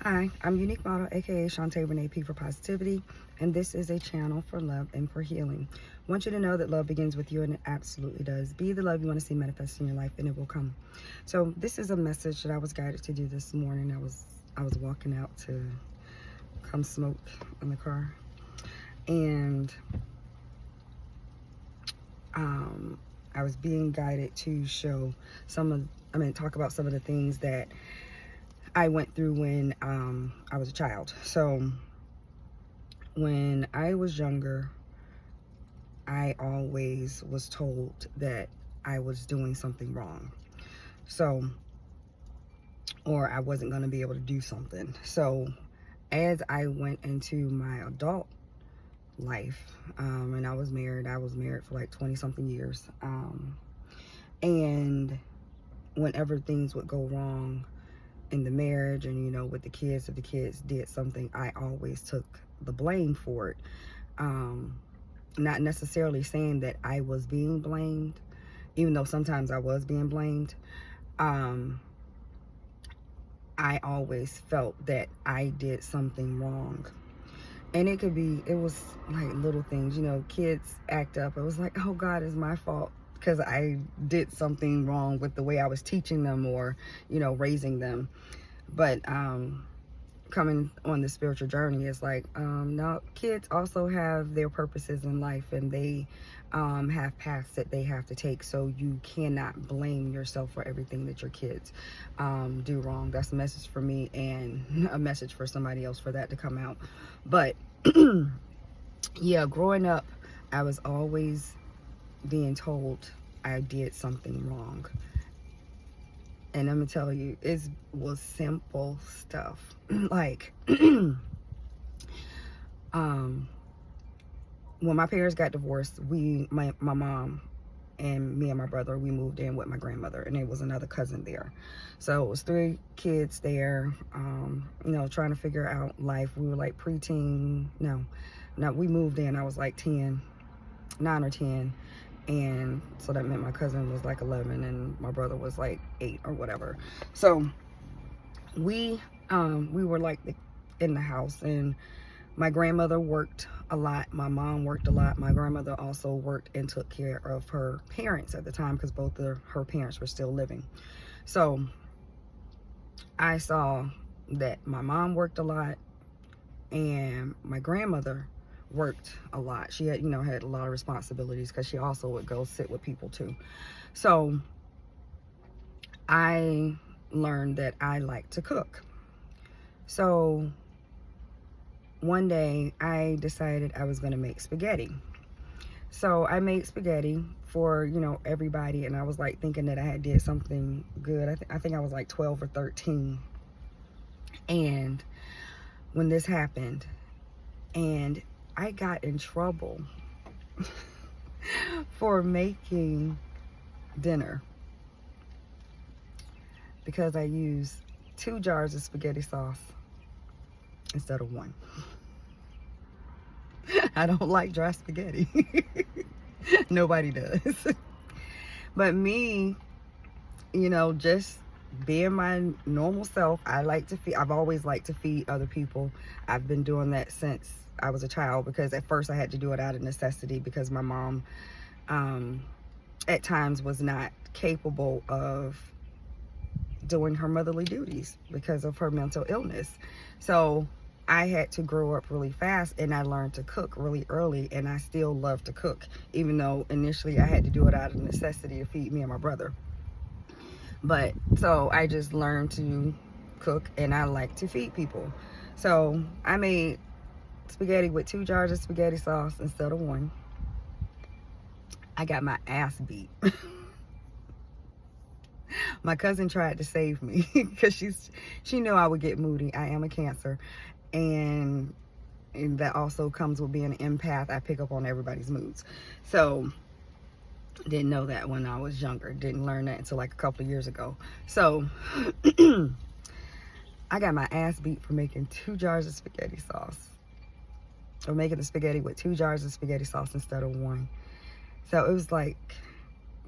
Hi, I'm Unique Model, aka Shantae Renee P for Positivity, and this is a channel for love and for healing. I want you to know that love begins with you, and it absolutely does. Be the love you want to see manifest in your life, and it will come. So this is a message that I was guided to do this morning. I was walking out to come smoke in the car, and I was being guided to talk about some of the things that I went through when I was a child. So when I was younger, I always was told that I was doing something wrong. So, or I wasn't going to be able to do something. So as I went into my adult life, and I was married for like 20 something years. And whenever things would go wrong in the marriage and, with the kids, if the kids did something, I always took the blame for it. Not necessarily saying that I was being blamed, even though sometimes I was being blamed. I always felt that I did something wrong. And it was like little things, kids act up. It was like, oh God, it's my fault because I did something wrong with the way I was teaching them or, raising them. But coming on the spiritual journey is like, now kids also have their purposes in life, and they have paths that they have to take. So you cannot blame yourself for everything that your kids do wrong. That's a message for me and a message for somebody else for that to come out. But yeah, growing up, I was always being told I did something wrong. And I'm gonna tell you, it was simple stuff. Like, when my parents got divorced, my mom and me and my brother, we moved in with my grandmother, and there was another cousin there. So it was 3 kids there, trying to figure out life. We were like preteen. No, we moved in. I was like 10, 9 or 10. And so that meant my cousin was like 11 and my brother was like 8 or whatever. So we were like in the house, and my grandmother worked a lot. My mom worked a lot. My grandmother also worked and took care of her parents at the time because both of her parents were still living. So I saw that my mom worked a lot and my grandmother worked a lot. She had, had a lot of responsibilities because she also would go sit with people too. So I learned that I like to cook. So one day I decided I was going to make spaghetti. So I made spaghetti for, everybody, and I was like thinking that I had did something good. I think I was like 12 or 13. And when this happened, and I got in trouble for making dinner because I used 2 jars of spaghetti sauce instead of 1. I don't like dry spaghetti. Nobody does. But me, just being my normal self, I've always liked to feed other people. I've been doing that since I was a child, because at first I had to do it out of necessity because my mom at times was not capable of doing her motherly duties because of her mental illness. So I had to grow up really fast, and I learned to cook really early, and I still love to cook, even though initially I had to do it out of necessity to feed me and my brother. But so I just learned to cook, and I like to feed people. So I made spaghetti with 2 jars of spaghetti sauce instead of 1. I got my ass beat. My cousin tried to save me because she knew I would get moody. I am a Cancer, and that also comes with being an empath. I pick up on everybody's moods. So didn't know that when I was younger. Didn't learn that until like a couple of years ago. So I got my ass beat for making 2 jars of spaghetti sauce, or making the spaghetti with 2 jars of spaghetti sauce instead of 1. So it was like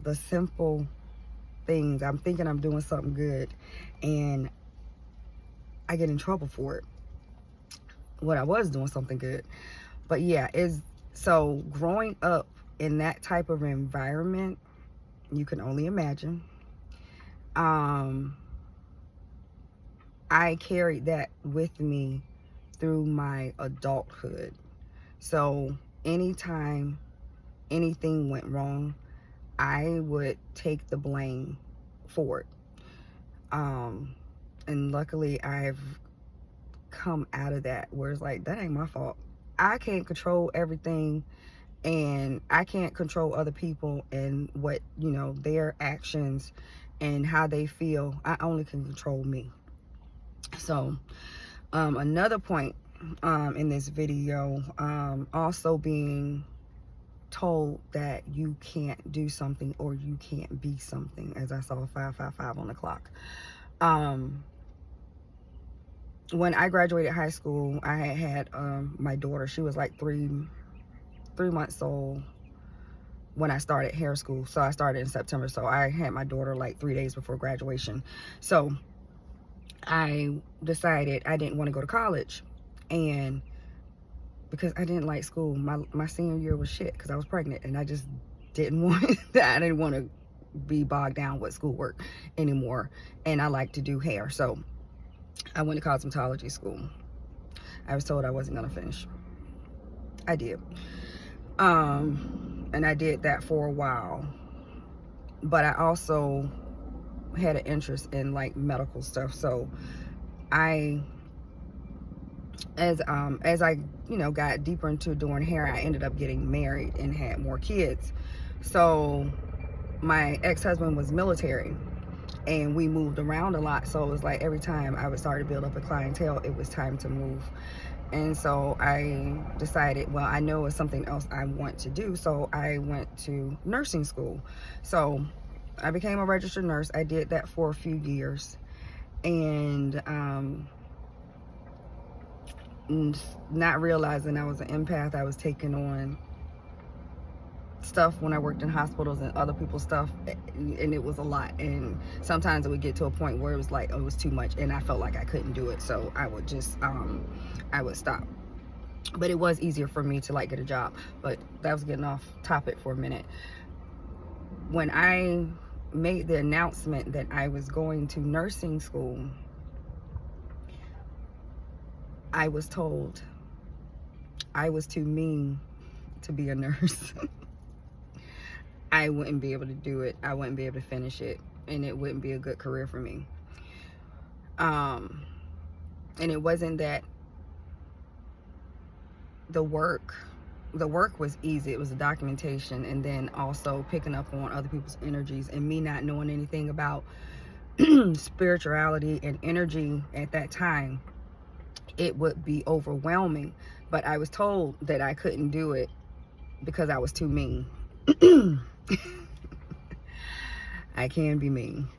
the simple things. I'm thinking I'm doing something good, and I get in trouble for it. When I was doing something good. But yeah, so growing up in that type of environment, you can only imagine. I carried that with me through my adulthood. So anytime anything went wrong, I would take the blame for it. And luckily I've come out of that where it's like, that ain't my fault. I can't control everything, and I can't control other people and what, their actions and how they feel. I only can control me. So another point in this video, also being told that you can't do something or you can't be something, as I saw 555 on the clock. When I graduated high school, I had my daughter. She was like 3 months old when I started hair school. So I started in September. So I had my daughter like 3 days before graduation. So I decided I didn't want to go to college, and because I didn't like school. My senior year was shit because I was pregnant, and I just didn't want that. I didn't want to be bogged down with schoolwork anymore, and I like to do hair. So I went to cosmetology school. I was told I wasn't gonna finish. I did. And I did that for a while, but I also had an interest in like medical stuff. So as I got deeper into doing hair, I ended up getting married and had more kids. So my ex-husband was military, and we moved around a lot. So it was like every time I would start to build up a clientele, it was time to move. And so I decided, well, I know it's something else I want to do. So I went to nursing school. So I became a registered nurse. I did that for a few years. And not realizing I was an empath, I was taking on stuff when I worked in hospitals and other people's stuff, and it was a lot. And sometimes it would get to a point where it was like, it was too much, and I felt like I couldn't do it. So I would just I would stop. But it was easier for me to like get a job. But that was getting off topic for a minute. When I made the announcement that I was going to nursing school, I was told I was too mean to be a nurse. I wouldn't be able to do it. I wouldn't be able to finish it, and it wouldn't be a good career for me. And it wasn't that the work was easy. It was the documentation, and then also picking up on other people's energies, and me not knowing anything about spirituality and energy at that time. It would be overwhelming. But I was told that I couldn't do it because I was too mean. I can be mean,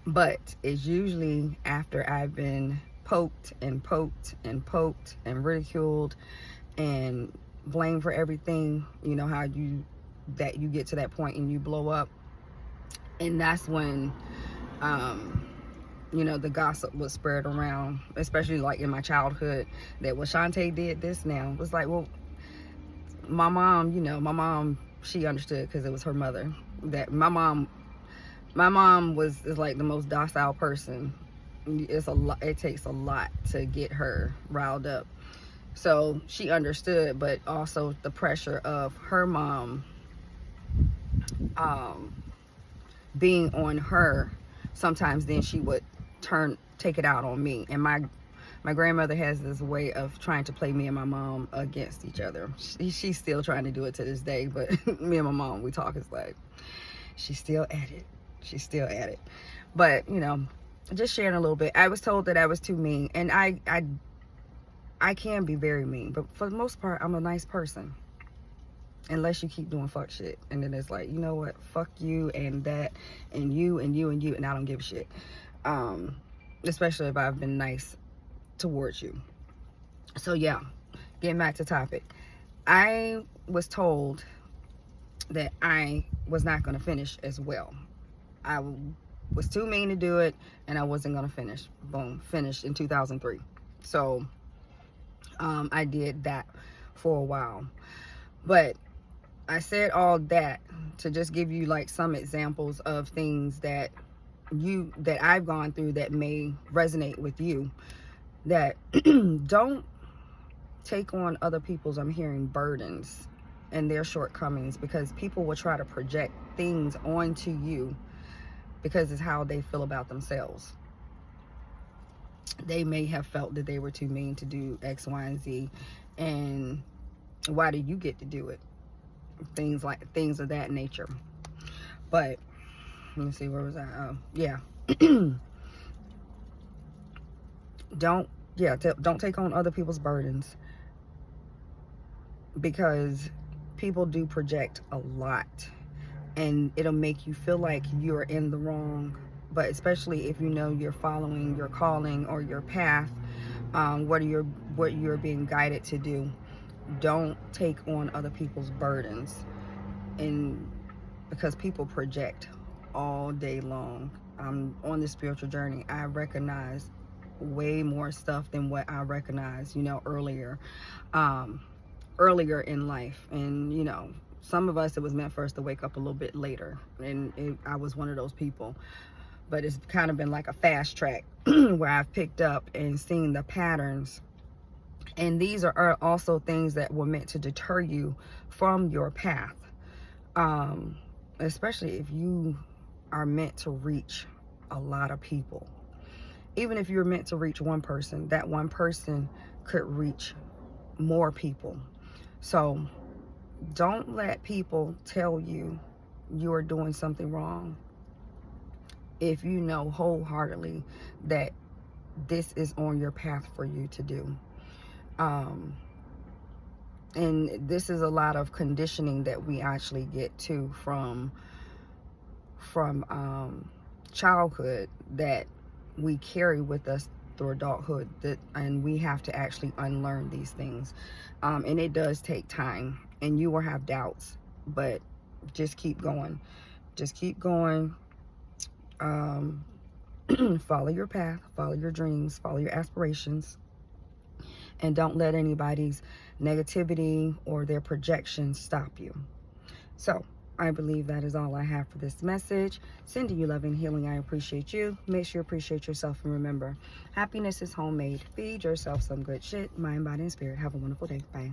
but it's usually after I've been poked and poked and poked and ridiculed and blamed for everything. You know how you get to that point and you blow up, and that's when the gossip was spread around, especially like in my childhood, that, well, Shantae did this now. It was like, well, my mom, she understood because it was her mother. That my mom is like the most docile person. It takes a lot to get her riled up. So she understood, but also the pressure of her mom being on her, sometimes then she would take it out on me. And my grandmother has this way of trying to play me and my mom against each other. She's still trying to do it to this day, but me and my mom, we talk, it's like, she's still at it. But, just sharing a little bit. I was told that I was too mean, and I can be very mean, but for the most part, I'm a nice person. Unless you keep doing fuck shit. And then it's like, you know what? Fuck you and that and you and you and you, and I don't give a shit. Especially if I've been nice towards you. So yeah, getting back to topic. I was told that I was not going to finish as well. was too mean to do it, and I wasn't gonna finish. Boom, finished in 2003. So I did that for a while. But I said all that to just give you like some examples of things that I've gone through that may resonate with you. That don't take on other people's, I'm hearing, burdens and their shortcomings, because people will try to project things onto you because it's how they feel about themselves. They may have felt that they were too mean to do X, Y, and Z, and why do you get to do it? Things of that nature. But let me see, where was I? Oh, yeah. Don't take on other people's burdens, because people do project a lot, and it'll make you feel like you're in the wrong. But especially if you know you're following your calling or your path, what you're being guided to do, don't take on other people's burdens. And because people project all day long. On this spiritual journey, I recognize way more stuff than what I recognized, earlier in life. And some of us, it was meant for us to wake up a little bit later, and I was one of those people. But it's kind of been like a fast track where I've picked up and seen the patterns. And these are also things that were meant to deter you from your path, especially if you are meant to reach a lot of people. Even if you're meant to reach one person, that one person could reach more people. So don't let people tell you you're doing something wrong if you know wholeheartedly that this is on your path for you to do. And this is a lot of conditioning that we actually get to from childhood, that we carry with us through adulthood, and we have to actually unlearn these things. And it does take time, and you will have doubts, but just keep going. Follow your path, follow your dreams, follow your aspirations, and don't let anybody's negativity or their projections stop you. So I believe that is all I have for this message. Sending you love and healing. I appreciate you. Make sure you appreciate yourself, and remember, happiness is homemade. Feed yourself some good shit, mind, body, and spirit. Have a wonderful day. Bye.